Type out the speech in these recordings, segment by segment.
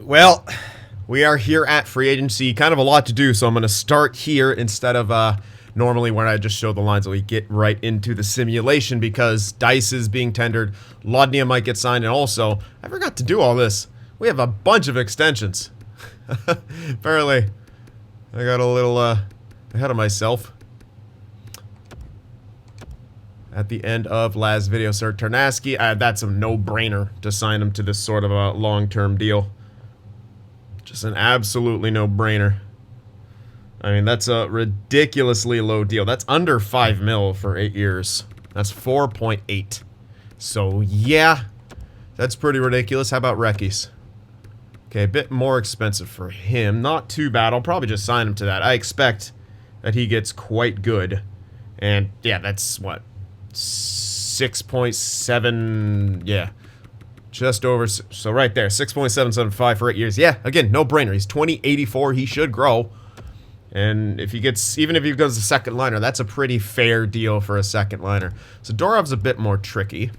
Well, we are here at free agency. Kind of a lot to do, so I'm going to start here instead of normally where I just show the lines. So we get right into the simulation because Dice is being tendered. Lodnia might get signed, and also, I forgot to do all this. We have a bunch of extensions. Apparently, I got a little ahead of myself. At the end of last video, Sir Tarnaski, that's a no-brainer to sign him to this sort of a long-term deal. Just an absolutely no-brainer. I mean, that's a ridiculously low deal. That's under 5 mil for 8 years. That's 4.8. So, yeah, that's pretty ridiculous. How about Reckies? Okay, a bit more expensive for him. Not too bad. I'll probably just sign him to that. I expect that he gets quite good. And, yeah, that's, what, 6.7, yeah. Just over, so right there, 6.775 for 8 years. Yeah, again, no brainer. He's 2084. He should grow. And if he gets, even if he goes a second liner, that's a pretty fair deal for a second liner. So Dorov's a bit more tricky.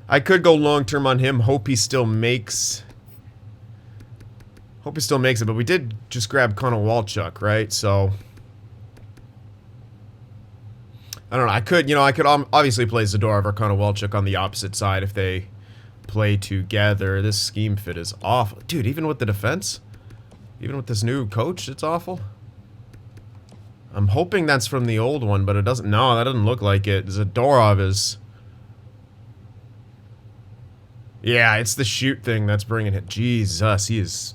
I could go long term on him. Hope he still makes it. But we did just grab Connor Walchuk, right? So I don't know. I could obviously play Zadorov or Connor Walchuk on the opposite side if they play together. This scheme fit is awful. Dude, even with the defense, even with this new coach, it's awful. I'm hoping that's from the old one, but it doesn't. No, that doesn't look like it. Zadorov is... Yeah, it's the shoot thing that's bringing it. Jesus, he is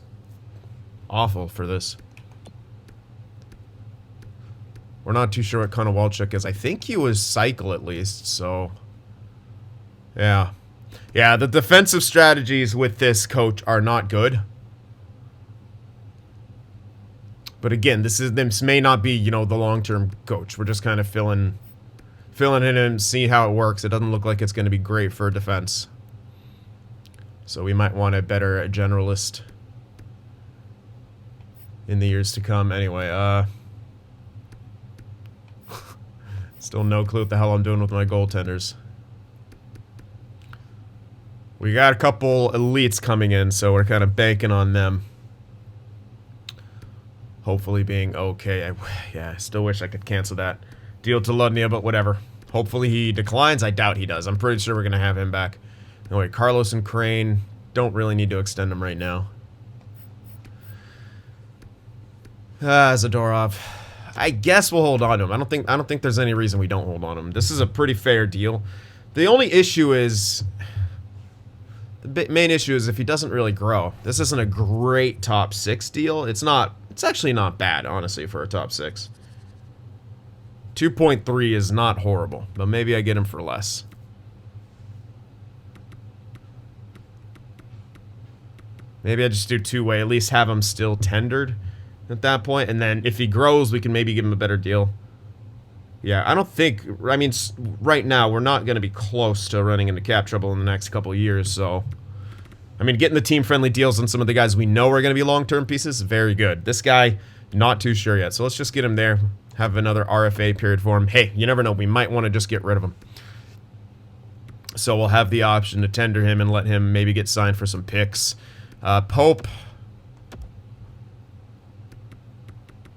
awful for this. We're not too sure what Connor Walchuk is. I think he was cycle at least, so... Yeah. Yeah, the defensive strategies with this coach are not good. But again, this may not be, you know, the long-term coach. We're just kind of filling in and see how it works. It doesn't look like it's going to be great for defense. So we might want a better generalist in the years to come. Anyway, still no clue what the hell I'm doing with my goaltenders. We got a couple elites coming in, so we're kind of banking on them. Hopefully being okay. I still wish I could cancel that deal to Ludnia, but whatever. Hopefully he declines. I doubt he does. I'm pretty sure we're going to have him back. Anyway, Carlos and Crane. Don't really need to extend them right now. Zadorov. I guess we'll hold on to him. I don't think there's any reason we don't hold on to him. This is a pretty fair deal. The only issue is... The main issue is if he doesn't really grow. This isn't a great top 6 deal. It's actually not bad, honestly, for a top 6. 2.3 is not horrible, but maybe I get him for less. Maybe I just do two-way, at least have him still tendered at that point, and then if he grows, we can maybe give him a better deal. Yeah, I don't think, I mean, right now, we're not going to be close to running into cap trouble in the next couple of years, so... I mean, getting the team-friendly deals on some of the guys we know are going to be long-term pieces, very good. This guy, not too sure yet, so let's just get him there, have another RFA period for him. Hey, you never know, we might want to just get rid of him. So we'll have the option to tender him and let him maybe get signed for some picks. Pope.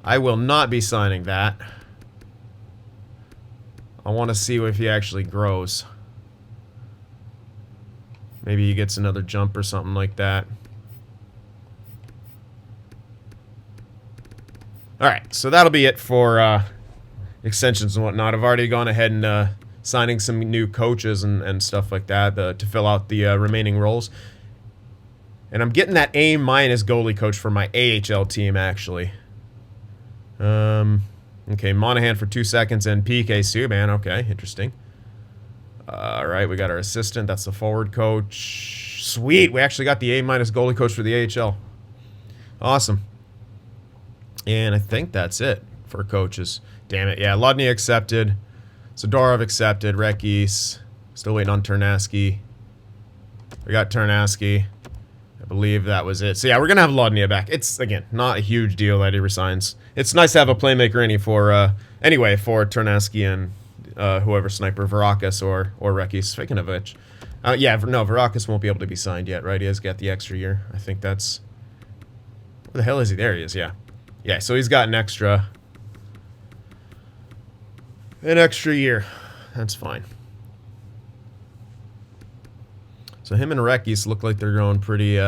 I will not be signing that. I want to see if he actually grows. Maybe he gets another jump or something like that. Alright, so that'll be it for extensions and whatnot. I've already gone ahead and signing some new coaches and stuff like that to fill out the remaining roles. And I'm getting that A- goalie coach for my AHL team, actually. Okay, Monahan for 2 seconds and PK Subban. Okay, interesting. Alright, we got our assistant. That's the forward coach. Sweet, we actually got the A- goalie coach for the AHL. Awesome. And I think that's it for coaches. Damn it, yeah, Lodnia accepted. Zadorov accepted. Reckies. Still waiting on Tarnaski. We got Tarnaski. I believe that was it. So yeah, we're going to have Lodnia back. It's, again, not a huge deal that he resigns. It's nice to have a playmaker anyway for Tarnaski and whoever, Sniper, Verakas or Reckies. Speaking of which, Yeah, no, Varakis won't be able to be signed yet, right? He has got the extra year. I think that's... Where the hell is he? There he is, yeah. Yeah, so he's got an extra year. That's fine. So him and Rekis look like they're going pretty,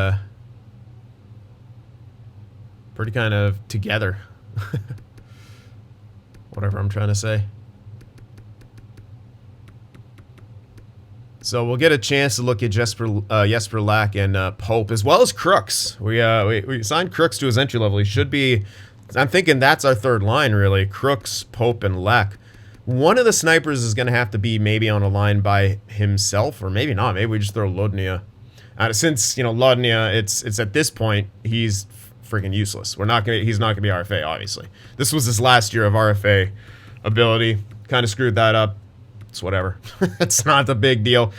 pretty kind of together. Whatever I'm trying to say. So we'll get a chance to look at Jesper Lack and Pope, as well as Crooks. We signed Crooks to his entry level. He should be... I'm thinking that's our third line, really. Crooks, Pope, and Lack. One of the snipers is going to have to be maybe on a line by himself, or maybe not. Maybe we just throw Ludnia. Since, you know, Ludnia, it's at this point, he's freaking useless. He's not gonna be RFA, obviously. This was his last year of RFA ability. Kind of screwed that up. It's whatever. It's not the big deal.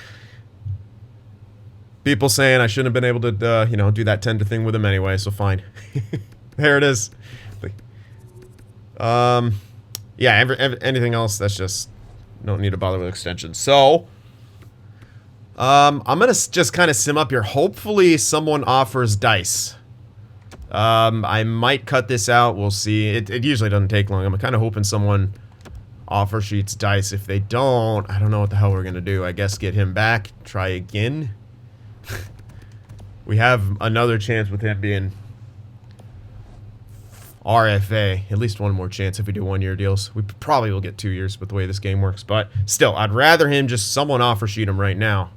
People saying I shouldn't have been able to, you know, do that tender thing with him anyway, so fine. There it is. Yeah, anything else, that's just... Don't need to bother with extensions. So... I'm gonna just kind of sim up here. Hopefully someone offers dice. I might cut this out. We'll see. It usually doesn't take long. I'm kind of hoping someone offer sheets dice. If they don't, I don't know what the hell we're gonna do. I guess get him back. Try again. We have another chance with him being RFA. At least one more chance if we do 1-year deals. We probably will get 2 years with the way this game works. But still, I'd rather him just someone offer sheet him right now.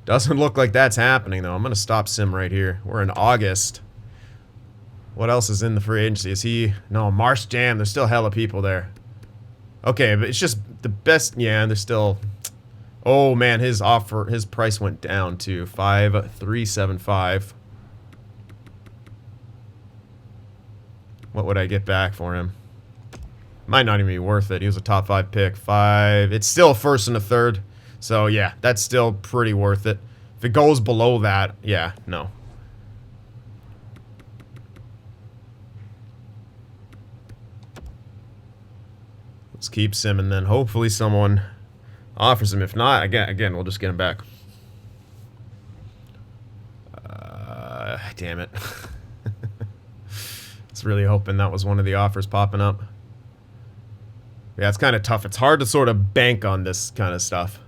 Doesn't look like that's happening, though. I'm going to stop sim right here. We're in August. What else is in the free agency? Is he... No, Marsh Jam. There's still hella people there. Okay, but it's just the best... Yeah, there's still... Oh, man, his price went down to 5,375. What would I get back for him? Might not even be worth it. He was a top 5 pick. It's still a first and a third. So, yeah, that's still pretty worth it. If it goes below that, yeah, no. Let's keep simming then. Hopefully someone offers him. If not, again, we'll just get him back. Damn it. I was really hoping that was one of the offers popping up. Yeah, it's kind of tough. It's hard to sort of bank on this kind of stuff.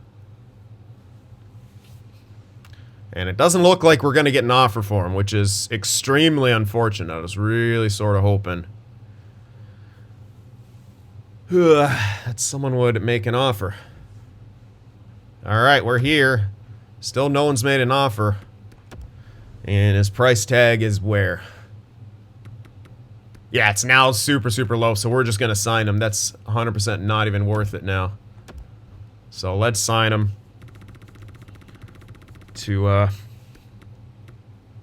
And it doesn't look like we're going to get an offer for him, which is extremely unfortunate. I was really sort of hoping that someone would make an offer. Alright, we're here. Still no one's made an offer. And his price tag is where? Yeah, it's now super, super low, so we're just going to sign him. That's 100% not even worth it now. So let's sign him. To,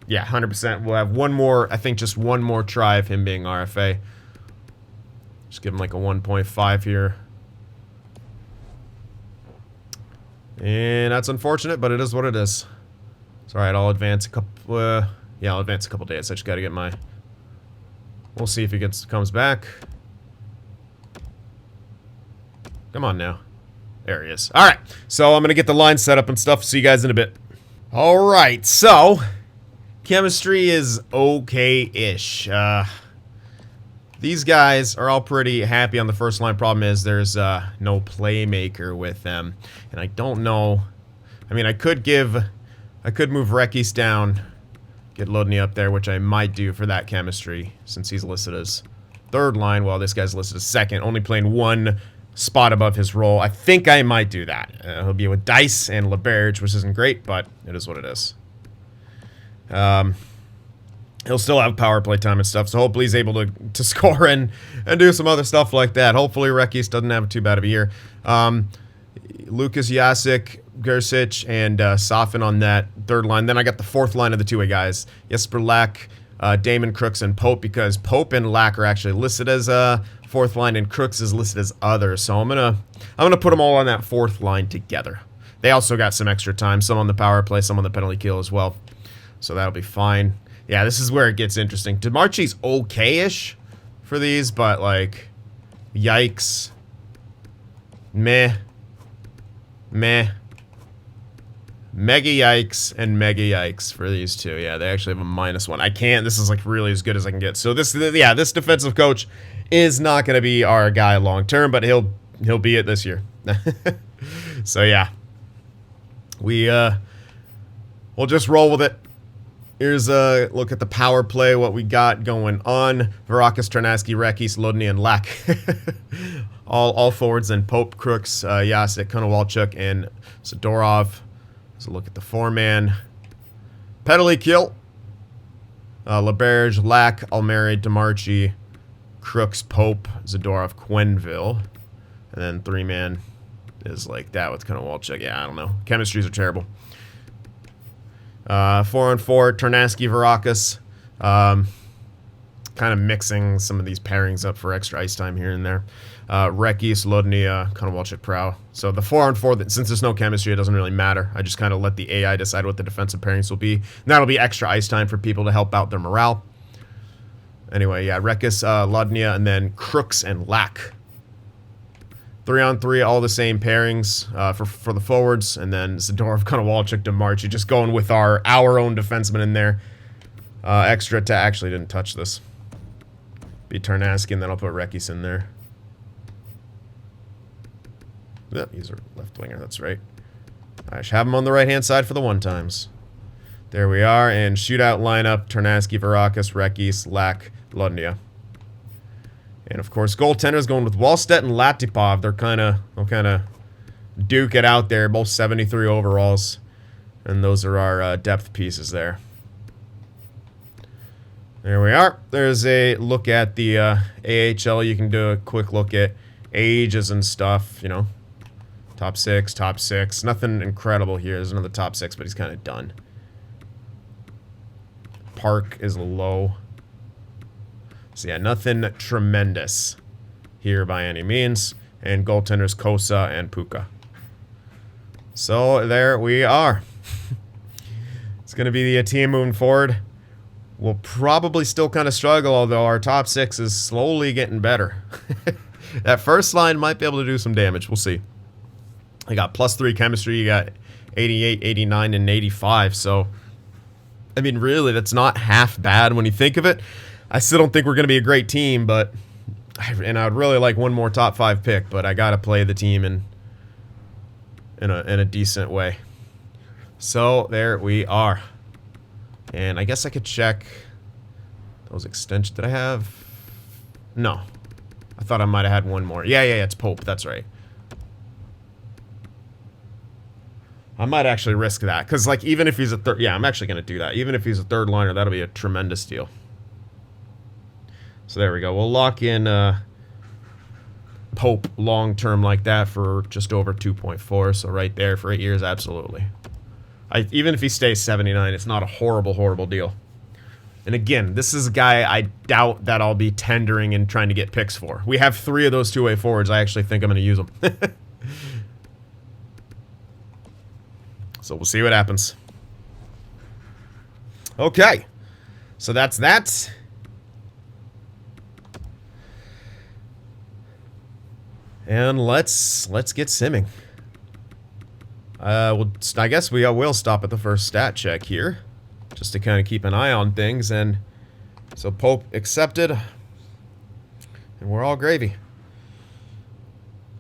yeah, 100%. We'll have one more, I think just one more try of him being RFA. Just give him like a 1.5 here. And that's unfortunate, but it is what it is. It's alright, I'll advance a couple, yeah, I'll advance a couple days. I just gotta get my... We'll see if he comes back. Come on now. There he is. Alright, so I'm gonna get the line set up and stuff. See you guys in a bit. Alright, so chemistry is okay-ish. These guys are all pretty happy on the first line. Problem is there's no playmaker with them. And I don't know. I mean, I could move Rekis down, get Ludny up there, which I might do for that chemistry, since he's listed as third line, while this guy's listed as second, only playing one spot above his role. I think I might do that. He'll be with Dice and LeBerge, which isn't great, but it is what it is. He'll still have power play time and stuff, so hopefully he's able to score and do some other stuff like that. Hopefully Rekis doesn't have too bad of a year. Lucas Jasic, Gersic, and Safin on that third line. Then I got the fourth line of the two-way guys. Jesper Lack, Damon Crooks, and Pope, because Pope and Lack are actually listed as fourth line, and Crooks is listed as other. So I'm gonna put them all on that fourth line together. They also got some extra time, some on the power play, some on the penalty kill as well. So that'll be fine. Yeah, this is where it gets interesting. DeMarchi's okay-ish for these, but like, yikes. Meh. Meh. Mega yikes and mega yikes for these two. Yeah, they actually have a -1. I can't. This is like really as good as I can get. So this, yeah, this defensive coach is not going to be our guy long term, but he'll be it this year. So yeah, we'll just roll with it. Here's a look at the power play, what we got going on. Verakas, Tarnasky, Rekis, Lodny, and Lack. all forwards, and Pope, Crooks, Jasic, Konowalchuk, and Zadorov. So look at the four-man. Pedally Kill. LaBerge, Lack, Almeri, DeMarchi, Crooks, Pope, Zadorov, Quenville. And then three-man is like that with Konowalchuk. Yeah, I don't know. Chemistries are terrible. 4-on-4, Tarnasky, Verakas. Kind of mixing some of these pairings up for extra ice time here and there. Rekis, Lodny, Konowalchuk, Prow. So the 4-on-4, since there's no chemistry, it doesn't really matter. I just kind of let the AI decide what the defensive pairings will be. And that'll be extra ice time for people to help out their morale. Anyway, yeah, Rekis, Lodny, and then Crooks and Lack. 3-on-3, all the same pairings for the forwards, and then Zadorov, Konowalchuk, DeMarchi, just going with our own defenseman in there. Extra to actually didn't touch this. Be Tarnasky, and then I'll put Rekis in there. Yep, he's a left winger, that's right. I should have him on the right-hand side for the one-times. There we are, and shootout lineup, Tarnasky, Verakas, Rekis, Lack, Lodny. And of course, goaltenders going with Wallstedt and Latipov. They'll kind of duke it out there, both 73 overalls. And those are our depth pieces there. There we are. There's a look at the AHL. You can do a quick look at ages and stuff, you know. Top 6, top 6. Nothing incredible here. There's another top 6, but he's kind of done. Park is low. So yeah, nothing tremendous here by any means. And goaltenders Kosa and Puka. So there we are. It's going to be the team moving forward. We'll probably still kind of struggle, although our top 6 is slowly getting better. That first line might be able to do some damage. We'll see. I got +3 chemistry. You got 88, 89, and 85. So, I mean, really, that's not half bad when you think of it. I still don't think we're going to be a great team, but and I'd really like one more top 5 pick, but I got to play the team in a decent way. So there we are. And I guess I could check those extensions. Did I have? No. I thought I might have had one more. Yeah, it's Pope. That's right. I might actually risk that. Because, like, even if he's a third... Yeah, I'm actually going to do that. Even if he's a third liner, that'll be a tremendous deal. So there we go. We'll lock in Pope long-term like that for just over 2.4. So right there for 8 years, absolutely. Even if he stays 79, it's not a horrible, horrible deal. And again, this is a guy I doubt that I'll be tendering and trying to get picks for. We have 3 of those two-way forwards. I actually think I'm going to use them. So we'll see what happens. Okay. So that's that. And let's get simming. I guess we will stop at the first stat check here, just to kind of keep an eye on things. And so Pope accepted, and we're all gravy.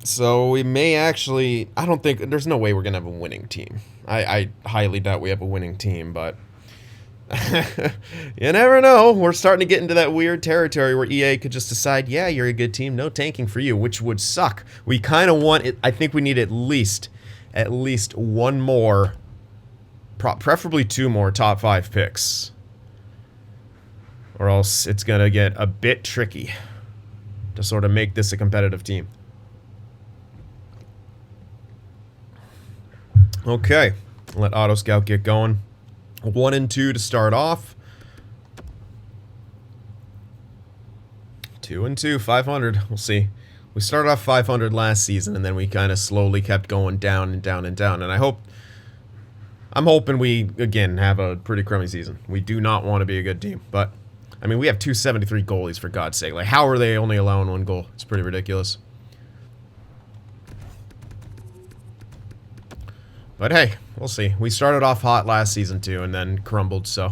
So we may actually, I don't think, there's no way we're going to have a winning team. I highly doubt we have a winning team, but you never know. We're starting to get into that weird territory where EA could just decide, yeah, you're a good team, no tanking for you, which would suck. We kind of want it. I think we need at least one more, preferably 2 more top 5 picks, or else it's going to get a bit tricky to sort of make this a competitive team. Okay, let Auto Scout get going. 1 and 2 to start off. 2 and 2, 500. We'll see. We started off 500 last season, and then we kind of slowly kept going down and down and down. And I'm hoping we, again, have a pretty crummy season. We do not want to be a good team. But, I mean, we have 273 goalies, for God's sake. Like, how are they only allowing 1 goal? It's pretty ridiculous. But hey, we'll see. We started off hot last season too and then crumbled, so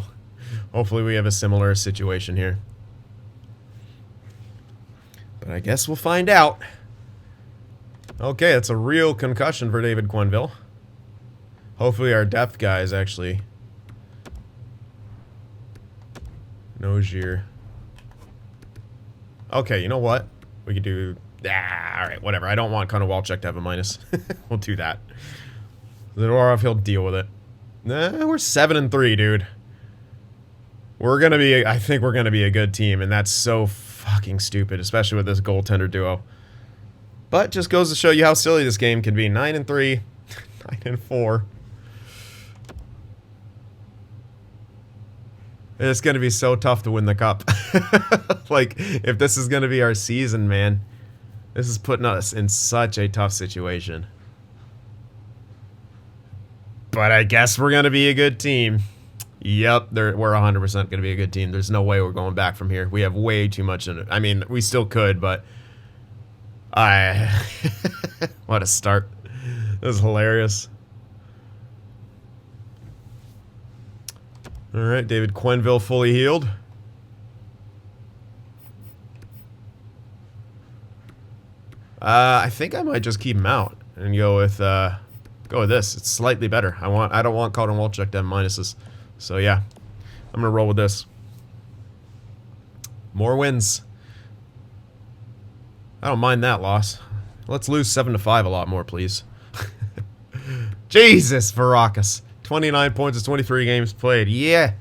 hopefully we have a similar situation here. But I guess we'll find out. Okay, it's a real concussion for David Quenneville. Hopefully our depth guys actually... Nozier. Okay, you know what? We could do... alright, whatever. I don't want Konowalchuk to have a minus. We'll do that. Zadorov, he'll deal with it. We're 7-3, dude. We're gonna be... I think we're gonna be a good team, and that's so fucking stupid, especially with this goaltender duo. But just goes to show you how silly this game can be. 9-3, 9-4. It's going to be so tough to win the cup. Like, if this is going to be our season, man, this is putting us in such a tough situation. But I guess we're going to be a good team. Yep, we're 100% going to be a good team. There's no way we're going back from here. We have way too much in it. I mean, we still could, but... What a start. This is hilarious. Alright, David Quenneville fully healed. I think I might just keep him out and go with this. It's slightly better. I don't want Konowalchuk to have minuses. So yeah. I'm gonna roll with this. More wins. I don't mind that loss. Let's lose 7-5 a lot more, please. Jesus, Verakas. 29 points in 23 games played. Yeah,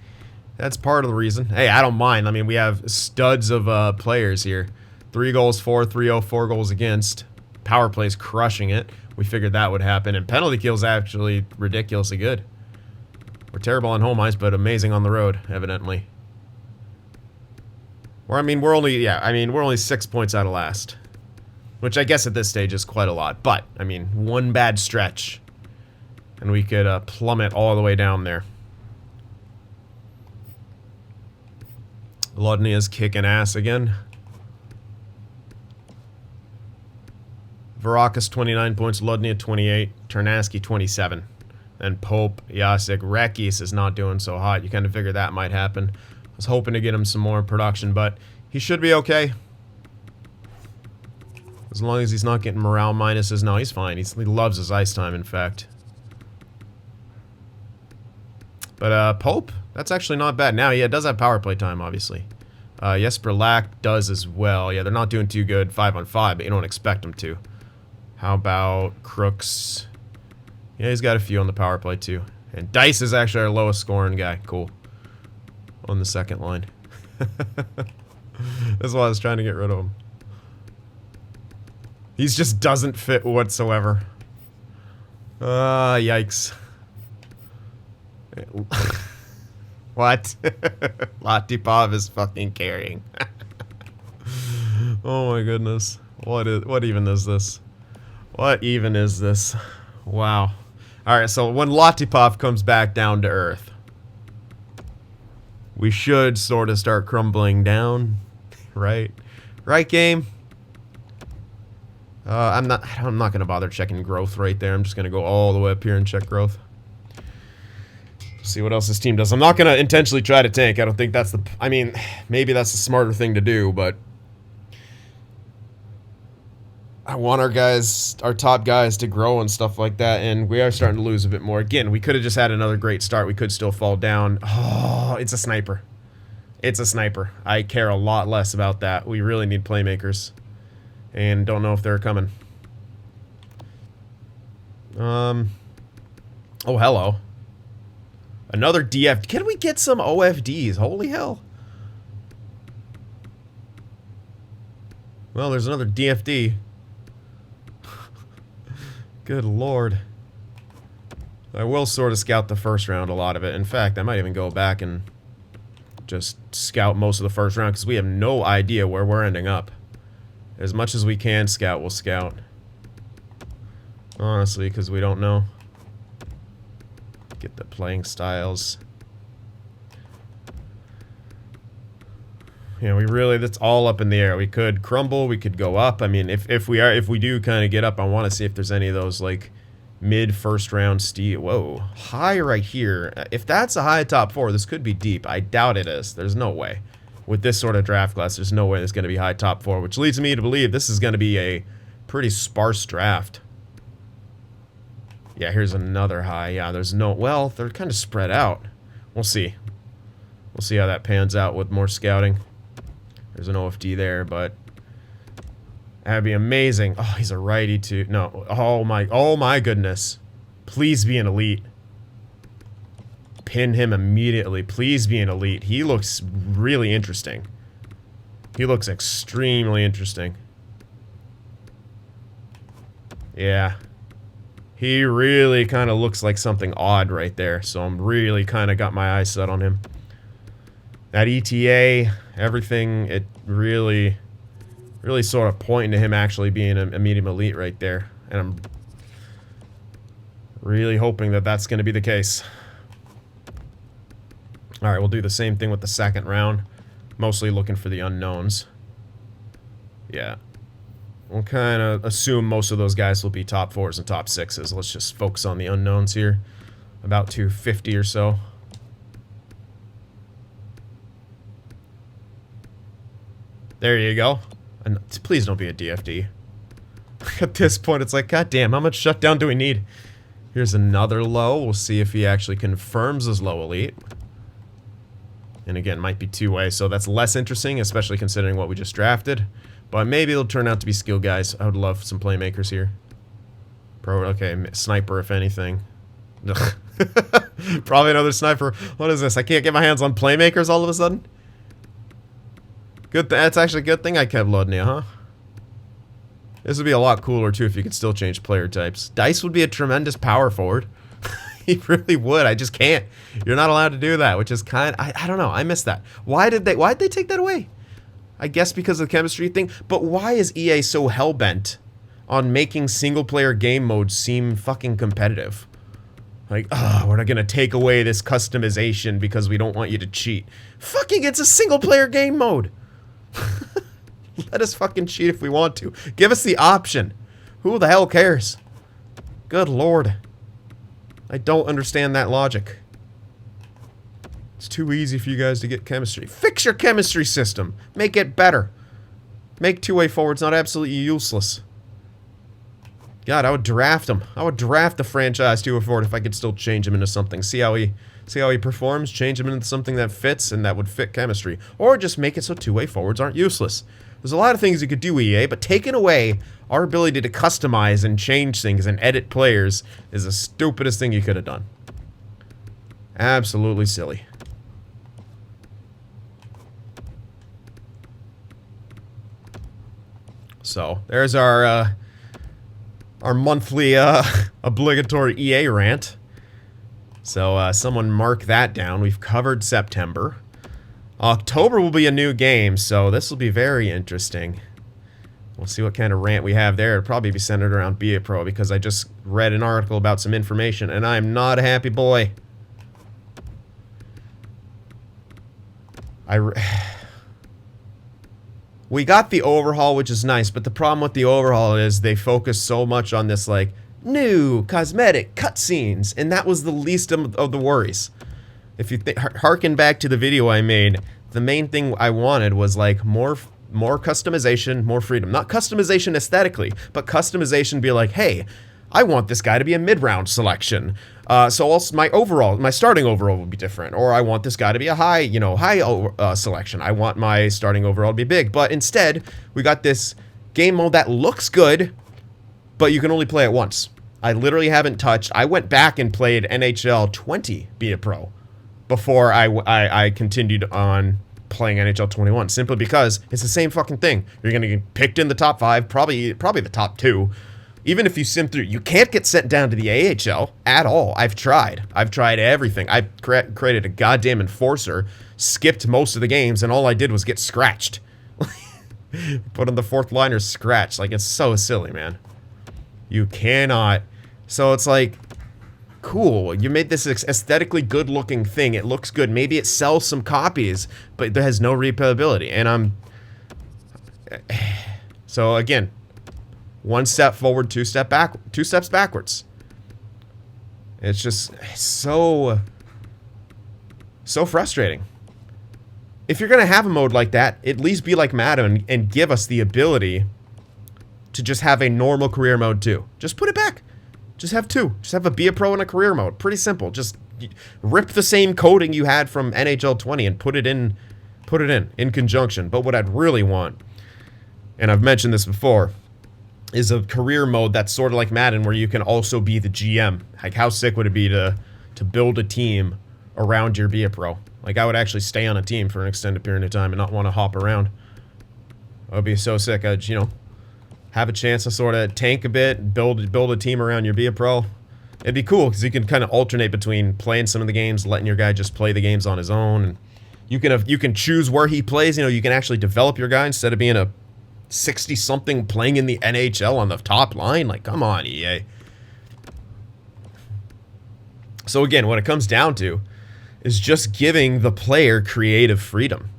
that's part of the reason. Hey, I don't mind. I mean, we have studs of players here. 3 goals for, 3-0, 4 goals against. Power play's crushing it. We figured that would happen. And penalty kill's actually ridiculously good. We're terrible on home ice, but amazing on the road, evidently. Or, I mean, we're only 6 points out of last. Which I guess at this stage is quite a lot. But, I mean, one bad stretch. And we could plummet all the way down there. Lodny is kicking ass again. Verakas 29 points, Lodny 28, Ternasky 27. And Pope, Jacek, Rekis is not doing so hot. You kind of figured that might happen. I was hoping to get him some more production, but he should be okay. As long as he's not getting morale minuses. No, he's fine. He loves his ice time, in fact. But Pope, that's actually not bad. Now, yeah, it does have power play time, obviously. Jesper Lack does as well. Yeah, they're not doing too good 5-on-5, but you don't expect them to. How about Crooks? Yeah, he's got a few on the power play, too. And Dice is actually our lowest scoring guy. Cool. On the second line. That's why I was trying to get rid of him. He just doesn't fit whatsoever. Yikes. What? Latipov is fucking carrying. Oh my goodness. What even is this? What even is this? Wow. Alright, so when Latipov comes back down to earth, we should sort of start crumbling down. Right? Right, game? I'm not gonna bother checking growth right there. I'm just gonna go all the way up here and check growth. See what else this team does. I'm not going to intentionally try to tank. I don't think that's the... I mean, maybe that's the smarter thing to do, but... I want our top guys to grow and stuff like that, and we are starting to lose a bit more. Again, we could have just had another great start. We could still fall down. Oh, it's a sniper. It's a sniper. I care a lot less about that. We really need playmakers. And don't know if they're coming. Oh, hello. Another DF. Can we get some OFDs? Holy hell. Well, there's another DFD. Good lord. I will sort of scout the first round, a lot of it. In fact, I might even go back and just scout most of the first round, because we have no idea where we're ending up. As much as we can scout, we'll scout. Honestly, because we don't know. Get the playing styles. Yeah, we really, that's all up in the air. We could crumble, we could go up. I mean, if we do kind of get up, I want to see if there's any of those, like, Mid first round steal. Whoa. High right here. If that's a high top 4, this could be deep. I doubt it is. There's no way. With this sort of draft class, there's no way there's going to be high top 4, which leads me to believe this is going to be a pretty sparse draft. Yeah, here's another high. Yeah, there's no... Well, they're kind of spread out. We'll see. We'll see how that pans out with more scouting. There's an OFD there, but... That'd be amazing. Oh, he's a righty too. No. Oh my goodness. Please be an elite. Pin him immediately. Please be an elite. He looks really interesting. He looks extremely interesting. Yeah. He really kind of looks like something odd right there. So I'm really kind of got my eyes set on him. That ETA, everything, it really sort of pointing to him actually being a medium elite right there. And I'm really hoping that that's going to be the case. Alright, we'll do the same thing with the second round. Mostly looking for the unknowns. Yeah. We'll kind of assume most of those guys will be top 4s and top 6s. Let's just focus on the unknowns here. About 250 or so. There you go. And please don't be a DFD. At this point, it's like, god damn, how much shutdown do we need? Here's another low. We'll see if he actually confirms his low elite. And again, might be two-way, so that's less interesting, especially considering what we just drafted. But maybe it'll turn out to be skill guys. I would love some playmakers here. Okay, sniper if anything. Probably another sniper. What is this? I can't get my hands on playmakers all of a sudden? Good. That's actually a good thing I kept loading you, huh? This would be a lot cooler too if you could still change player types. Dice would be a tremendous power forward. He really would. I just can't. You're not allowed to do that, which is kind of, I don't know. I miss that. Why'd they take that away? I guess because of the chemistry thing. But why is EA so hellbent on making single player game modes seem fucking competitive? Like, oh, we're not gonna take away this customization because we don't want you to cheat. Fucking, it's a single player game mode. Let us fucking cheat if we want to. Give us the option. Who the hell cares? Good lord. I don't understand that logic. It's too easy for you guys to get chemistry. Fix your chemistry system. Make it better. Make two-way forwards not absolutely useless. God, I would draft him. I would draft the franchise two-way forward if I could still change him into something. See how he performs, change him into something that fits and that would fit chemistry. Or just make it so two-way forwards aren't useless. There's a lot of things you could do, EA, but taking away our ability to customize and change things and edit players is the stupidest thing you could have done. Absolutely silly. So, there's our monthly obligatory EA rant. So, someone mark that down. We've covered September. October will be a new game, so this will be very interesting. We'll see what kind of rant we have there. It'll probably be centered around Be It Pro, because I just read an article about some information, and I'm not a happy boy. We got the overhaul, which is nice, but the problem with the overhaul is they focus so much on this, like, new cosmetic cutscenes, and that was the least of the worries. If you harken back to the video I made, the main thing I wanted was, like, more customization, more freedom. Not customization aesthetically, but customization be like, hey, I want this guy to be a mid-round selection. So also my starting overall will be different. Or I want this guy to be a high selection. I want my starting overall to be big. But instead, we got this game mode that looks good, but you can only play it once. I literally haven't touched. I went back and played NHL 20 Be It Pro before I continued on playing NHL 21, simply because it's the same fucking thing. You're gonna get picked in the top 5, probably the top 2. Even if you sim through, you can't get sent down to the AHL at all. I've tried everything. I created a goddamn enforcer, skipped most of the games, and all I did was get scratched. Put on the fourth liner, scratched. Like, it's so silly, man. You cannot. So it's like, cool, you made this aesthetically good-looking thing. It looks good. Maybe it sells some copies, but there has no replayability. And so again, one step forward, two steps backwards. It's just so frustrating. If you're going to have a mode like that, at least be like Madden and give us the ability to just have a normal career mode too. Just put it back. Just have two. Just have a Be a Pro and a career mode. Pretty simple. Just rip the same coding you had from NHL 20 and put it in conjunction. But what I'd really want, and I've mentioned this before, is a career mode that's sort of like Madden where you can also be the GM. Like, how sick would it be to build a team around your Be a Pro? Like, I would actually stay on a team for an extended period of time and not want to hop around. That would be so sick. I'd, you know, have a chance to sort of tank a bit, build a team around your Be a Pro. It'd be cool because you can kind of alternate between playing some of the games, letting your guy just play the games on his own, and you can choose where he plays. You know, you can actually develop your guy instead of being a 60-something playing in the NHL on the top line. Like, come on, EA. So again, what it comes down to is just giving the player creative freedom.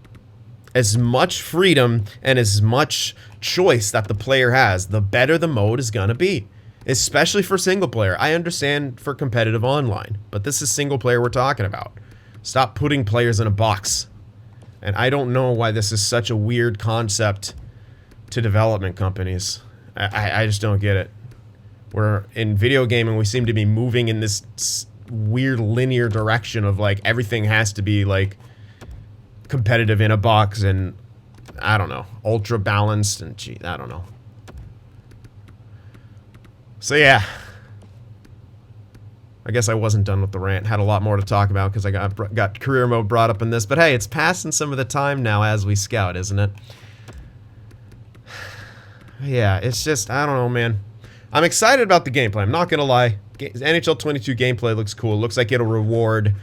As much freedom and as much choice that the player has, the better the mode is gonna be. Especially for single player. I understand for competitive online, but this is single player we're talking about. Stop putting players in a box. And I don't know why this is such a weird concept to development companies. I just don't get it. We're in video gaming, we seem to be moving in this weird linear direction of like everything has to be like competitive in a box and I don't know, ultra balanced and gee, I don't know. So yeah, I guess I wasn't done with the rant. Had a lot more to talk about because I got career mode brought up in this, but hey, it's passing some of the time now as we scout, isn't it? Yeah, it's just, I don't know, man. I'm excited about the gameplay. I'm not gonna lie. NHL 22 gameplay looks cool. It looks like it'll reward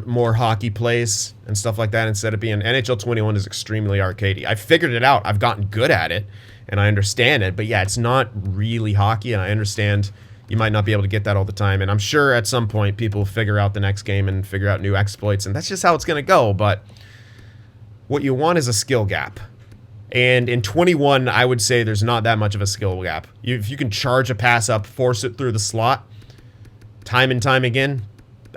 more hockey plays and stuff like that instead of being NHL 21 is extremely arcadey. I figured it out. I've gotten good at it and I understand it, but yeah, it's not really hockey, and I understand you might not be able to get that all the time, and I'm sure at some point people will figure out the next game and figure out new exploits, and that's just how it's going to go. But what you want is a skill gap. And in 21, I would say there's not that much of a skill gap. If you can charge a pass up, force it through the slot, time and time again,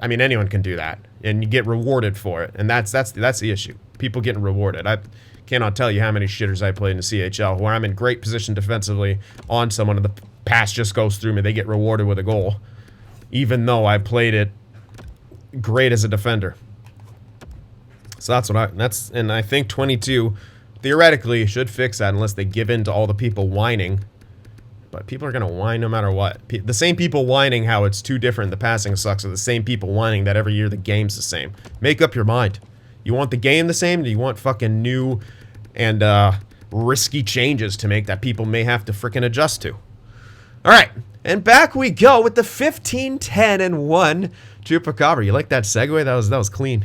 I mean, anyone can do that, and you get rewarded for it, and that's the issue. People getting rewarded. I cannot tell you how many shitters I played in the CHL where I'm in great position defensively on someone, and the pass just goes through me. They get rewarded with a goal, even though I played it great as a defender. So and I think 22 theoretically should fix that unless they give in to all the people whining. But people are going to whine no matter what. The same people whining how it's too different, the passing sucks, are the same people whining that every year the game's the same. Make up your mind. You want the game the same, or do you want fucking new and risky changes to make that people may have to frickin' adjust to? Alright, and back we go with the 15-10-1 Chupacabra. You like that segue? That was clean.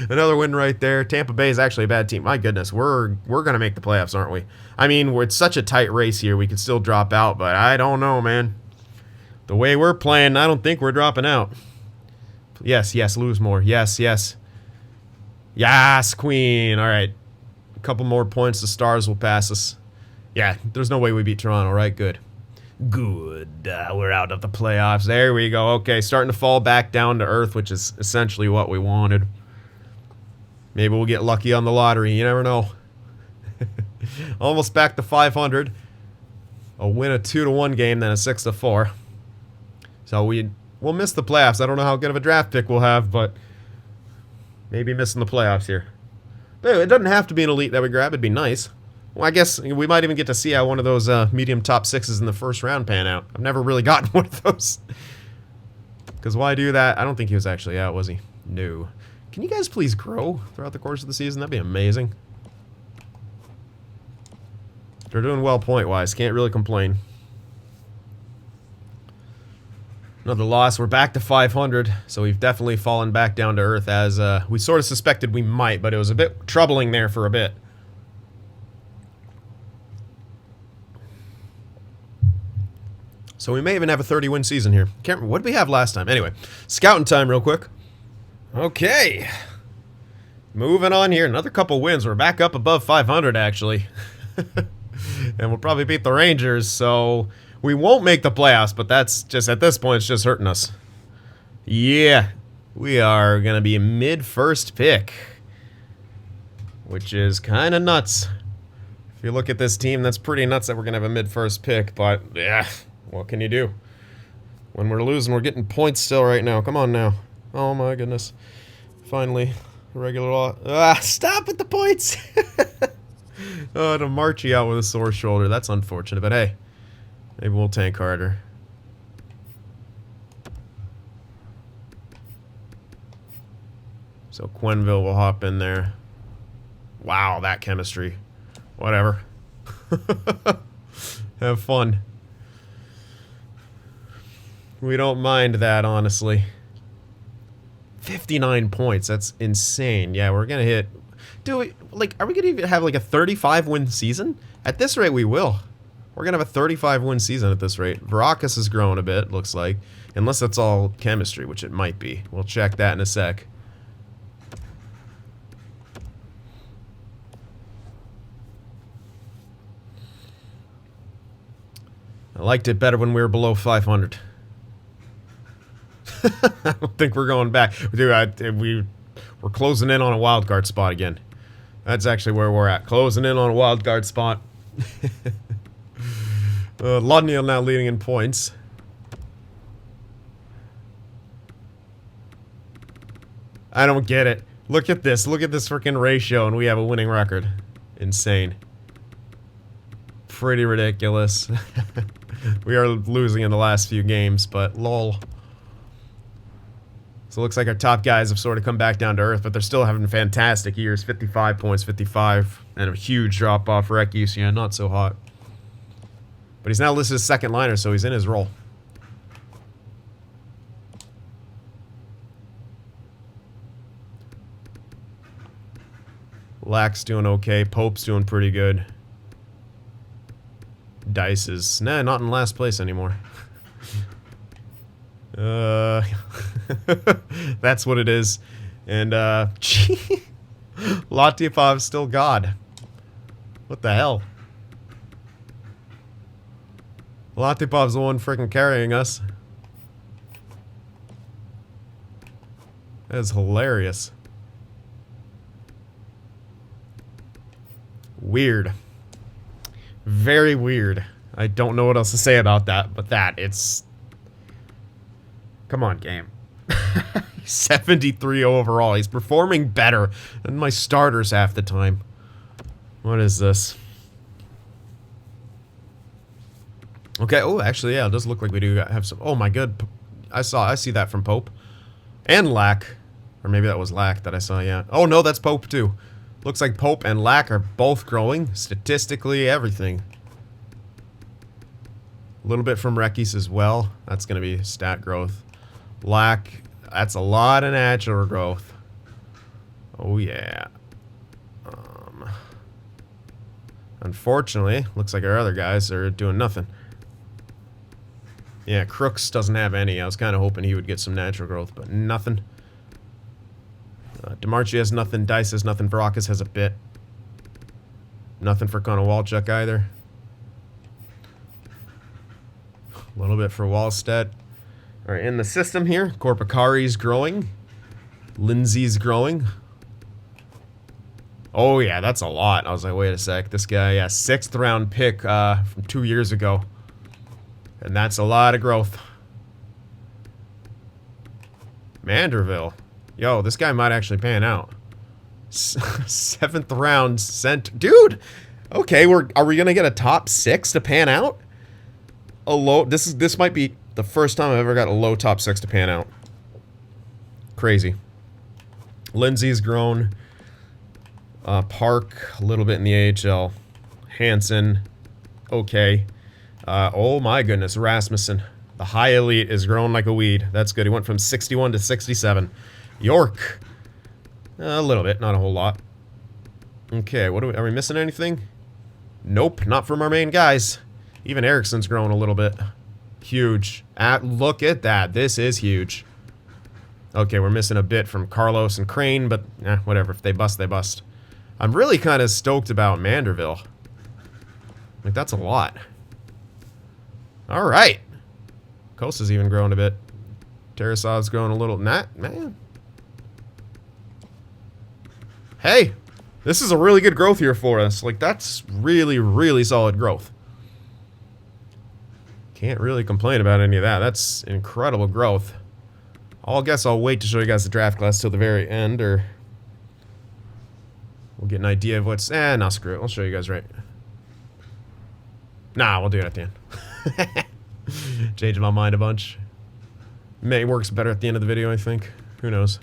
Another win right there. Tampa Bay is actually a bad team. My goodness, we're gonna make the playoffs, aren't we? I mean, it's such a tight race here. We could still drop out, but I don't know, man. The way we're playing, I don't think we're dropping out. Yes, lose more. Yes. Yes, Queen. All right, a couple more points. The Stars will pass us. Yeah, there's no way we beat Toronto, right? Good. We're out of the playoffs. There we go. Okay, starting to fall back down to earth, which is essentially what we wanted. Maybe we'll get lucky on the lottery. You never know. Almost back to 500. A win a 2-1 game, then a 6-4. So we'll miss the playoffs. I don't know how good of a draft pick we'll have, but maybe missing the playoffs here. But it doesn't have to be an elite that we grab. It'd be nice. Well, I guess we might even get to see how one of those medium top sixes in the first round pan out. I've never really gotten one of those. Because why do that? I don't think he was actually out, was he? No. Can you guys please grow throughout the course of the season? That'd be amazing. They're doing well point-wise. Can't really complain. Another loss. We're back to 500, so we've definitely fallen back down to earth as we sort of suspected we might, but it was a bit troubling there for a bit. So we may even have a 30-win season here. Can't remember. What did we have last time? Anyway, scouting time real quick. Okay. Moving on here. Another couple wins. We're back up above 500, actually. And we'll probably beat the Rangers, so We won't make the playoffs, but that's just, at this point, it's just hurting us. Yeah, we are going to be mid-first pick, which is kind of nuts. If you look at this team, that's pretty nuts that we're going to have a mid-first pick, but yeah, what can you do? When we're losing, we're getting points still right now. Come on now. Oh my goodness. Finally, regular law. Stop with the points! Oh, to march you out with a sore shoulder. That's unfortunate, but hey, maybe we'll tank harder. So Quenville will hop in there. Wow, that chemistry. Whatever. Have fun. We don't mind that, honestly. 59 points. That's insane. Yeah, we're gonna hit... Dude, like, are we gonna even have, like, a 35-win season? At this rate, we will. We're gonna have a 35-win season at this rate. Verakas has grown a bit, looks like. Unless that's all chemistry, which it might be. We'll check that in a sec. I liked it better when we were below 500. I don't think we're going back. Dude, we're closing in on a wild card spot again. That's actually where we're at. Closing in on a wild card spot. Lodniel now leading in points. I don't get it. Look at this. Look at this freaking ratio, and we have a winning record. Insane. Pretty ridiculous. We are losing in the last few games, but lol. So it looks like our top guys have sort of come back down to earth, but they're still having fantastic years. 55 points, 55, and a huge drop-off for Ekis. Yeah, not so hot. But he's now listed as second liner, so he's in his role. Lack's doing okay. Pope's doing pretty good. Dice is... Nah, not in last place anymore. That's what it is. And, Latipov's still God. What the hell? Latipov's the one freaking carrying us. That is hilarious. Weird. Very weird. I don't know what else to say about that, but it's... Come on, game. 73 overall. He's performing better than my starters half the time. What is this? Okay, oh, actually, yeah, it does look like we do have some... Oh, my good. I see that from Pope. And Lack. Or maybe that was Lack that I saw, yeah. Oh, no, that's Pope, too. Looks like Pope and Lack are both growing. Statistically, everything. A little bit from Rekis as well. That's going to be stat growth. Lack, that's a lot of natural growth. Oh, yeah. Unfortunately, looks like our other guys are doing nothing. Yeah, Crooks doesn't have any. I was kind of hoping he would get some natural growth, but nothing. DeMarchi has nothing. Dice has nothing. Verakas has a bit. Nothing for Konowalchuk either. A little bit for Wallstedt. Alright, in the system here, Korpikari's growing. Lindsay's growing. Oh yeah, that's a lot. I was like, wait a sec. This guy, yeah, 6th round pick from 2 years ago. And that's a lot of growth. Manderville. Yo, this guy might actually pan out. 7th round center. Dude! Okay, are we gonna get a top 6 to pan out? A low... This might be the first time I've ever got a low top 6 to pan out. Crazy. Lindsay's grown. Park, a little bit in the AHL. Hansen, okay. Oh my goodness, Rasmussen. The high elite is growing like a weed. That's good. He went from 61 to 67. York. A little bit, not a whole lot. Okay, what are we missing anything? Nope, not from our main guys. Even Ericsson's grown a little bit. Huge. Look at that. This is huge. Okay, we're missing a bit from Carlos and Crane, but whatever. If they bust, they bust. I'm really kind of stoked about Manderville. Like, that's a lot. All right. Costa's even growing a bit. Tarasov's growing a little. Not, man. Hey, this is a really good growth here for us. Like, that's really, really solid growth. Can't really complain about any of that. That's incredible growth. I guess I'll wait to show you guys the draft class till the very end, or we'll get an idea of what's... nah, screw it. I'll show you guys right. Nah, we'll do it at the end. Changing my mind a bunch. May works better at the end of the video, I think. Who knows?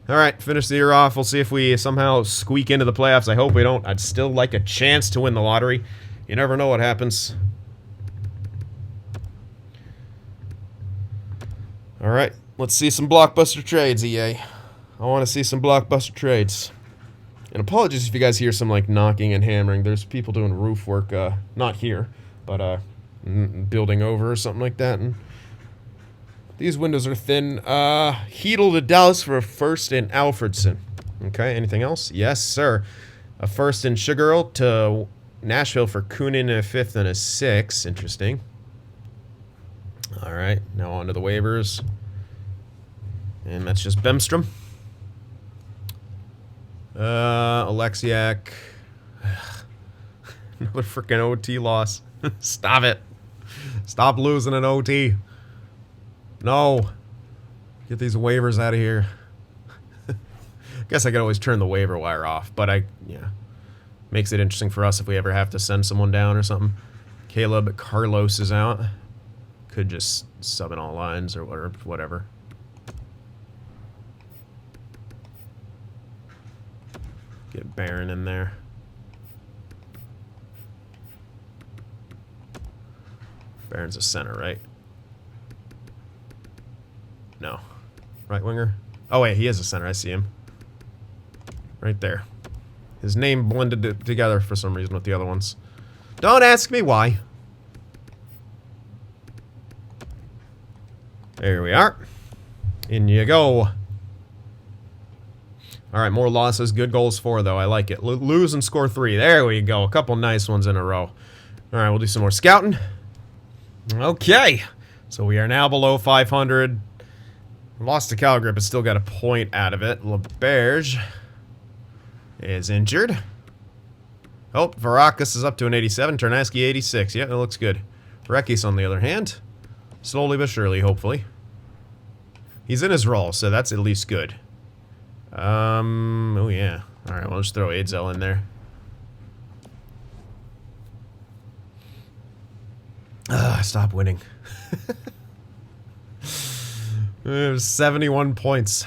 Alright, finish the year off. We'll see if we somehow squeak into the playoffs. I hope we don't. I'd still like a chance to win the lottery. You never know what happens. Alright, let's see some blockbuster trades, EA. I want to see some blockbuster trades. And apologies if you guys hear some, like, knocking and hammering. There's people doing roof work, not here, but, building over or something like that. And these windows are thin. Heedle to Dallas for a first in Alfredson. Okay, anything else? Yes, sir. A first in Sugar Earl to Nashville for Kunin and a fifth and a sixth. Interesting. Alright, now on to the waivers. And that's just Bemstrom. Alexiak. Another freaking OT loss. Stop it. Stop losing an OT. No. Get these waivers out of here. Guess I could always turn the waiver wire off, but yeah. Makes it interesting for us if we ever have to send someone down or something. Caleb Carlos is out. Could just sub in all lines or whatever. Get Barron in there. Barron's a center, right? No. Right winger? Oh, wait, he is a center. I see him. Right there. His name blended together for some reason with the other ones. Don't ask me why. There we are. In you go. Alright, more losses. Good goals 4, though. I like it. Lose and score 3. There we go. A couple nice ones in a row. Alright, we'll do some more scouting. Okay. So we are now below 500. Lost to Calgary, but still got a point out of it. LeBerge is injured. Oh, Varakis is up to an 87. Ternaski 86. Yeah, it looks good. Rekis, on the other hand, slowly but surely, hopefully. He's in his role, so that's at least good. Oh yeah. Alright, we'll just throw Adzell in there. Stop winning. There's 71 points.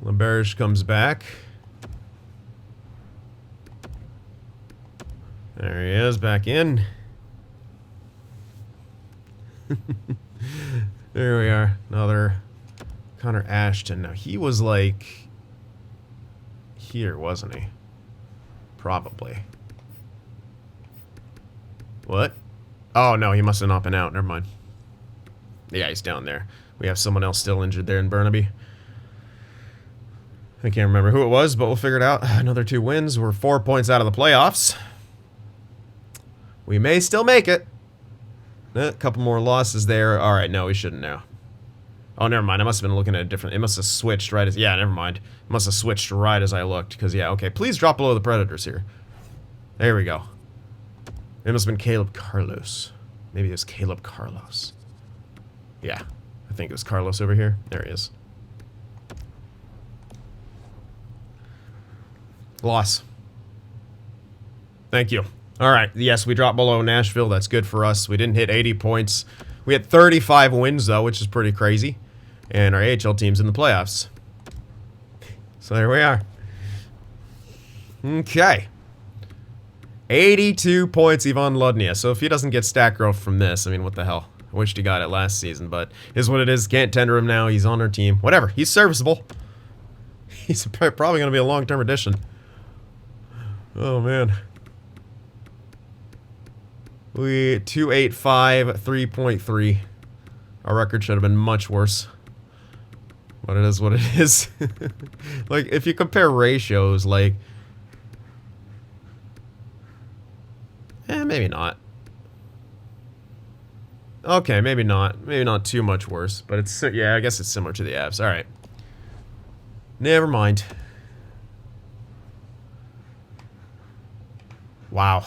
LeBerge comes back. There he is, back in. There we are. Another Connor Ashton. Now, he was like here, wasn't he? Probably. What? Oh, no, he must have not been out. Never mind. Yeah, he's down there. We have someone else still injured there in Burnaby. I can't remember who it was, but we'll figure it out. Another 2 wins. We're 4 points out of the playoffs. We may still make it. A couple more losses there. Alright, no, we shouldn't now. Oh, never mind. I must have been looking at a different... It must have switched right as... Yeah, never mind. It must have switched right as I looked. Because, yeah, okay. Please drop below the Predators here. There we go. It must have been Caleb Carlos. Maybe it was Caleb Carlos. Yeah. I think it was Carlos over here. There he is. Loss. Thank you. Alright, yes, we dropped below Nashville. That's good for us. We didn't hit 80 points. We had 35 wins, though, which is pretty crazy. And our AHL team's in the playoffs. So there we are. Okay. 82 points, Ivan Ludnia. So if he doesn't get stat growth from this, I mean, what the hell? I wished he got it last season, but is what it is. Can't tender him now. He's on our team. Whatever. He's serviceable. He's probably going to be a long-term addition. Oh, man. We 285, 3.3. Our record should have been much worse. But it is what it is. Like, if you compare ratios, like... maybe not. Okay, maybe not. Maybe not too much worse. But it's, yeah, I guess it's similar to the Avs. Alright. Never mind. Wow.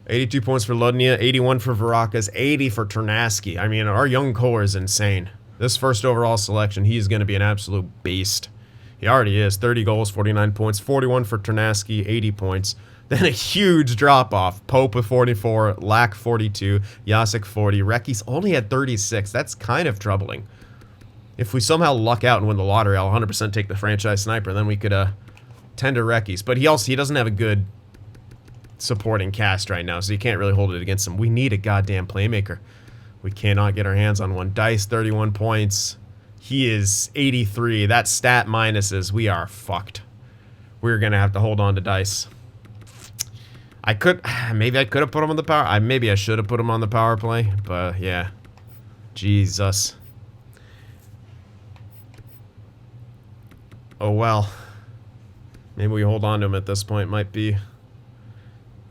82 points for Ludnia, 81 for Varakas, 80 for Ternasky. I mean, our young core is insane. This first overall selection, he's going to be an absolute beast. He already is. 30 goals, 49 points, 41 for Ternasky, 80 points. Then a huge drop-off. Pope with 44, Lack 42, Jacek 40. Recky's only had 36. That's kind of troubling. If we somehow luck out and win the lottery, I'll 100% take the franchise sniper. Then we could tend to Recky's. But he doesn't have a good supporting cast right now, so you can't really hold it against him. We need a goddamn playmaker. We cannot get our hands on one. Dice, 31 points. He is 83. That's stat minuses. We are fucked. We're going to have to hold on to Dice. Maybe I could have put him on the power. Maybe I should have put him on the power play, but yeah. Jesus. Oh well. Maybe we hold on to him at this point. Might be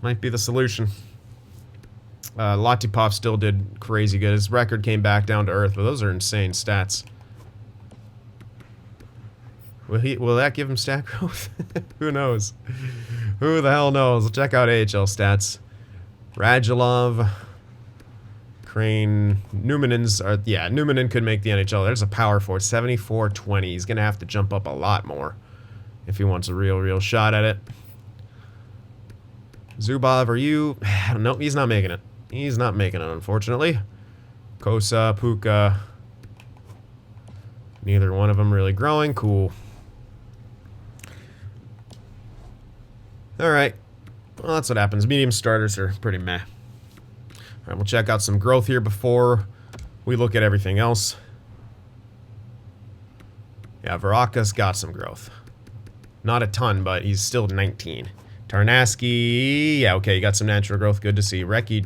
the solution. Latipov still did crazy good. His record came back down to earth, but those are insane stats. Will that give him stat growth? Who knows? Who the hell knows? We'll check out AHL stats. Radulov, Crane, Numanen's are, yeah, Numanen could make the NHL. There's a power forward, 74-20. He's gonna have to jump up a lot more if he wants a real shot at it. Zubov, are you? Nope, he's not making it. He's not making it, unfortunately. Kosa, Puka. Neither one of them really growing. Cool. Alright. Well, that's what happens. Medium starters are pretty meh. Alright, we'll check out some growth here before we look at everything else. Yeah, Varaka's got some growth. Not a ton, but he's still 19. Tarnasky, yeah, okay, you got some natural growth. Good to see. Recky's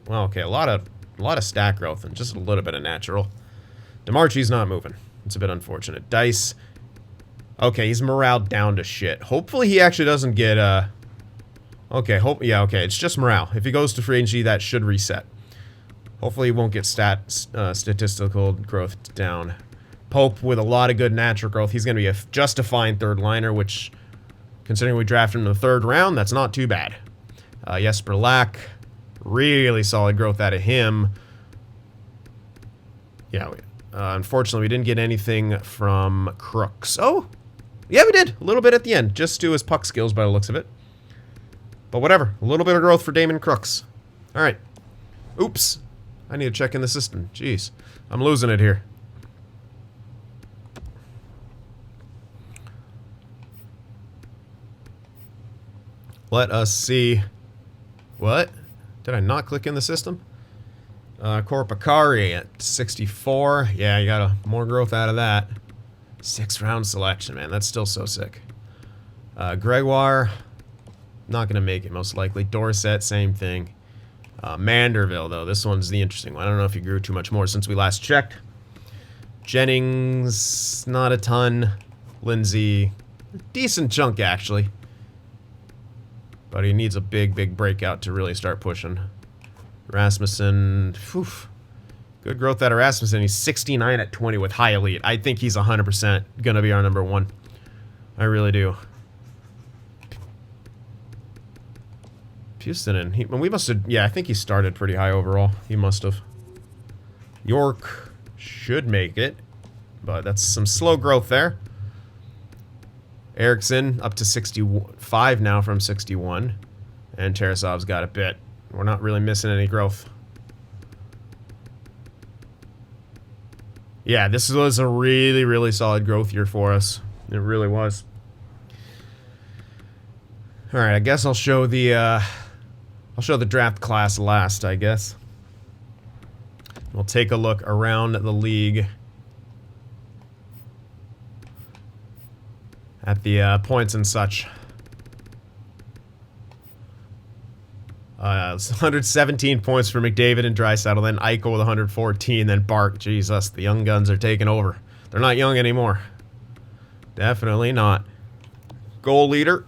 well, okay, a lot of stat growth and just a little bit of natural. DeMarchi's not moving. It's a bit unfortunate. Dice. Okay, he's morale down to shit. Hopefully he actually doesn't get, okay, yeah, okay, it's just morale. If he goes to free agency, that should reset. Hopefully he won't get statistical growth down. Pope with a lot of good natural growth. He's going to be just a fine third liner, which, considering we drafted him in the 3rd round, that's not too bad. Jesper Lack, really solid growth out of him. Yeah, unfortunately, we didn't get anything from Crooks. Oh, yeah, we did. A little bit at the end, just to his puck skills by the looks of it. But whatever, a little bit of growth for Damon Crooks. All right. Oops. I need to check in the system. Jeez, I'm losing it here. Let us see. What? Did I not click in the system? Korpakari at 64. Yeah, you got more growth out of that. 6th round selection, man. That's still so sick. Gregoire, not going to make it most likely. Dorset, same thing. Manderville, though. This one's the interesting one. I don't know if he grew too much more since we last checked. Jennings, not a ton. Lindsay, decent chunk, actually. But he needs a big breakout to really start pushing. Rasmussen, whew. Good growth out of Rasmussen. He's 69 at 20 with high elite. I think he's 100% going to be our #1. I really do. Pustonen, we must have, yeah, I think he started pretty high overall. He must have. York should make it, but that's some slow growth there. Eriksson up to 65 now from 61. And Tarasov's got a bit. We're not really missing any growth. Yeah, this was a really solid growth year for us. It really was. Alright, I guess I'll show the draft class last, I guess. We'll take a look around the league at the points and such. 117 points for McDavid and Draisaitl, then Eichel with 114, then Bark. Jesus, the young guns are taking over. They're not young anymore. Definitely not. Goal leader,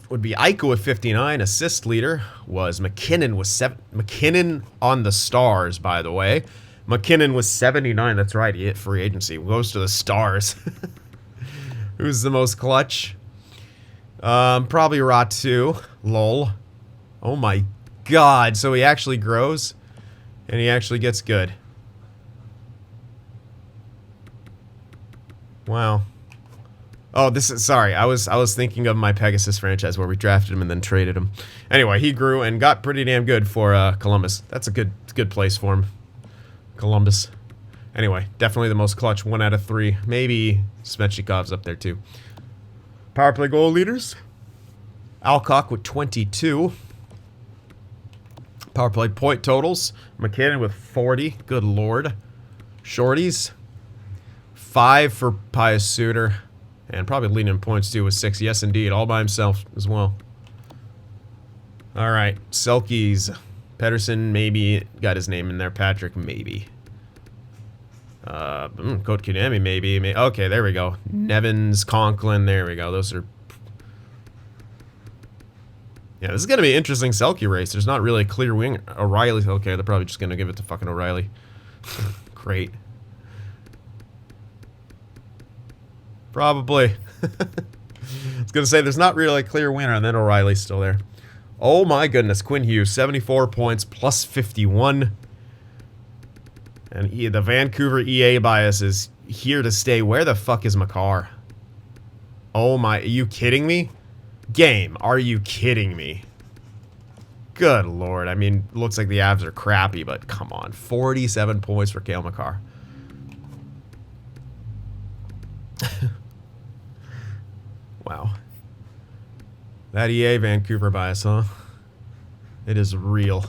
would be Eichel with 59. Assist leader was McKinnon with 7. McKinnon on the Stars, by the way. McKinnon was 79. That's right. He hit free agency. Goes to the Stars. Who's the most clutch? Probably Ratu. Lol. Oh my god. So he actually grows. And he actually gets good. Wow. Oh, this is sorry. I was thinking of my Pegasus franchise where we drafted him and then traded him. Anyway, he grew and got pretty damn good for Columbus. That's a good place for him. Columbus. Anyway, definitely the most clutch. 1 out of 3. Maybe Svechnikov's up there too. Power play goal leaders. Alcock with 22. Power play point totals. McKinnon with 40. Good lord. Shorties. 5 for Pius Suter. And probably leading in points too with 6. Yes, indeed. All by himself as well. All right. Selkies. Pedersen maybe got his name in there. Patrick maybe. Kotkaniemi maybe. Okay, there we go. Nevins, Conklin. There we go. Those are... Yeah, this is going to be an interesting Selkie race. There's not really a clear wing. O'Reilly. Okay, they're probably just going to give it to fucking O'Reilly. Great. Probably. I was going to say, there's not really a clear winner, and then O'Reilly's still there. Oh my goodness, Quinn Hughes, 74 points, plus 51. And the Vancouver EA bias is here to stay. Where the fuck is Makar? Oh my, are you kidding me? Game, are you kidding me? Good lord, I mean, looks like the Avs are crappy, but come on. 47 points for Cale Makar. Wow. That EA Vancouver bias, huh? It is real.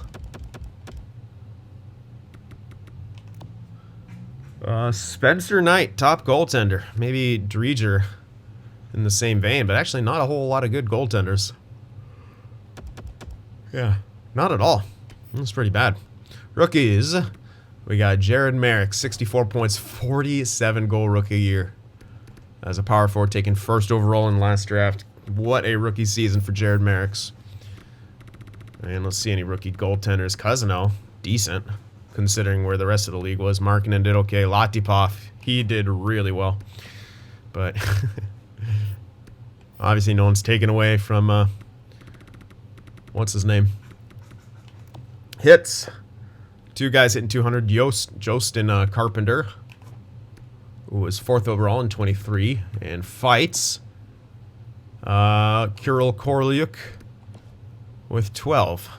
Spencer Knight, top goaltender. Maybe Dreger in the same vein, but actually not a whole lot of good goaltenders. Yeah, not at all. That's pretty bad. Rookies. We got Jared Merrick, 64 points, 47 goal rookie year. As a power forward, taken first overall in last draft. What a rookie season for Jared Merrick's. And let's see any rookie goaltenders. Cousino, decent, considering where the rest of the league was. Markkanen did okay. Latipov, he did really well. But obviously no one's taken away from, what's his name? Hits. 2 guys hitting 200. Jostin Carpenter, who was 4th overall in 23. And fights. Kirill Korliuk with 12.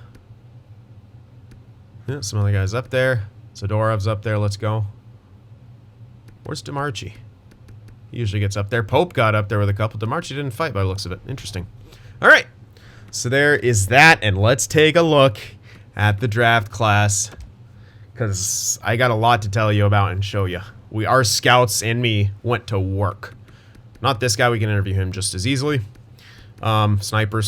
Yeah, some other guys up there. Zadorov's up there. Let's go. Where's DeMarchi? He usually gets up there. Pope got up there with a couple. DeMarchi didn't fight by the looks of it. Interesting. All right. So there is that. And let's take a look at the draft class, because I got a lot to tell you about and show you. Our scouts and me went to work. Not this guy. We can interview him just as easily. Sniper.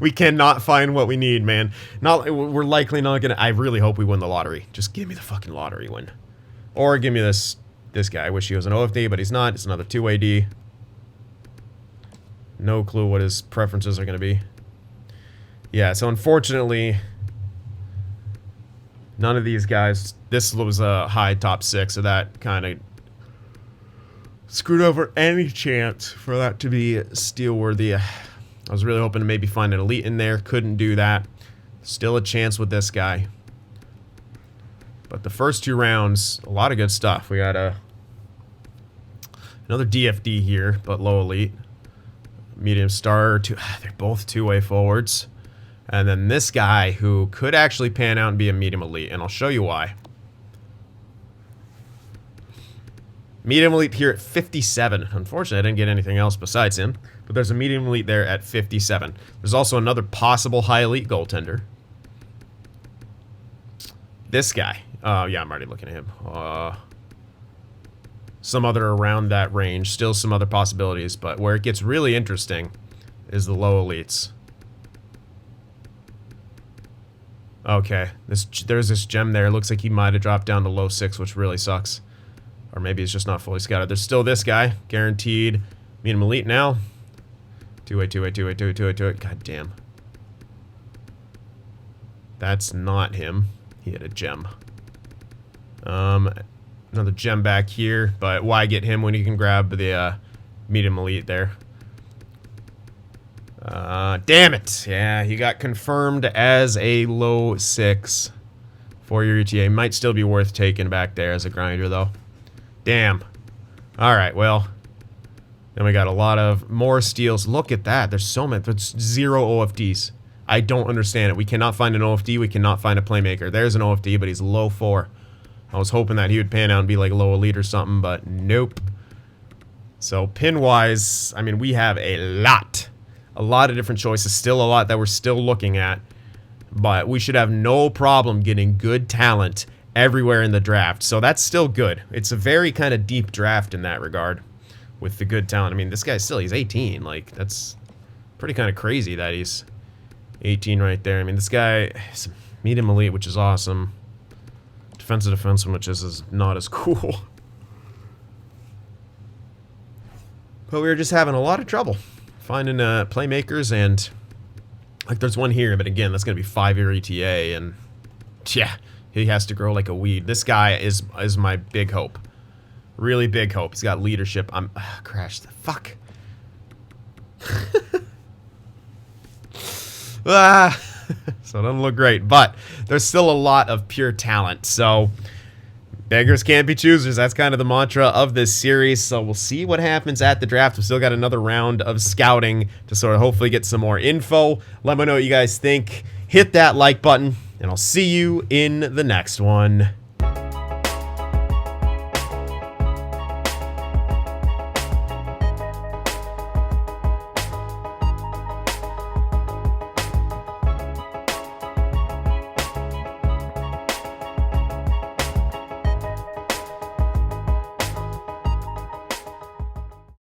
We cannot find what we need, man. We're likely not gonna. I really hope we win the lottery. Just give me the fucking lottery win, or give me this guy. I wish he was an OFD, but he's not. It's another 2-way D. No clue what his preferences are gonna be. Yeah. So unfortunately, none of these guys. This was a high top 6, so that kind of screwed over any chance for that to be steal worthy. I was really hoping to maybe find an elite in there. Couldn't do that. Still a chance with this guy. But the first 2 rounds, a lot of good stuff. We got another DFD here, but low elite. Medium star. They're both 2-way forwards. And then this guy who could actually pan out and be a medium elite. And I'll show you why. Medium elite here at 57. Unfortunately, I didn't get anything else besides him. But there's a medium elite there at 57. There's also another possible high elite goaltender. This guy. Yeah, I'm already looking at him. Some other around that range. Still some other possibilities. But where it gets really interesting is the low elites. Okay. There's this gem there. It looks like he might have dropped down to low 6, which really sucks. Or maybe it's just not fully scouted. There's still this guy. Guaranteed medium elite now. Two-way. God damn. That's not him. He had a gem. Another gem back here, but why get him when you can grab the medium elite there? Damn it! Yeah, he got confirmed as a low 6 for your ETA. Might still be worth taking back there as a grinder, though. Damn. Alright, well. Then we got a lot of more steals. Look at that. There's so many. There's 0 OFDs. I don't understand it. We cannot find an OFD. We cannot find a playmaker. There's an OFD, but he's low 4. I was hoping that he would pan out and be like low elite or something, but nope. So pin-wise, I mean, we have a lot of different choices. Still a lot that we're still looking at, but we should have no problem getting good talent everywhere in the draft. So that's still good. It's a very kind of deep draft in that regard with the good talent. I mean, this guy's still, he's 18. Like, that's pretty kind of crazy that he's 18 right there. I mean, this guy is medium elite, which is awesome. Defensive defenseman, which is not as cool. But we were just having a lot of trouble finding playmakers, and like there's one here, but again, that's gonna be 5-year ETA, and yeah, he has to grow like a weed. This guy is my big hope, really big hope. He's got leadership. I'm crashed. Fuck. So it doesn't look great, but there's still a lot of pure talent. So beggars can't be choosers. That's kind of the mantra of this series. So we'll see what happens at the draft. We've still got another round of scouting to sort of hopefully get some more info. Let me know what you guys think. Hit that like button, and I'll see you in the next one.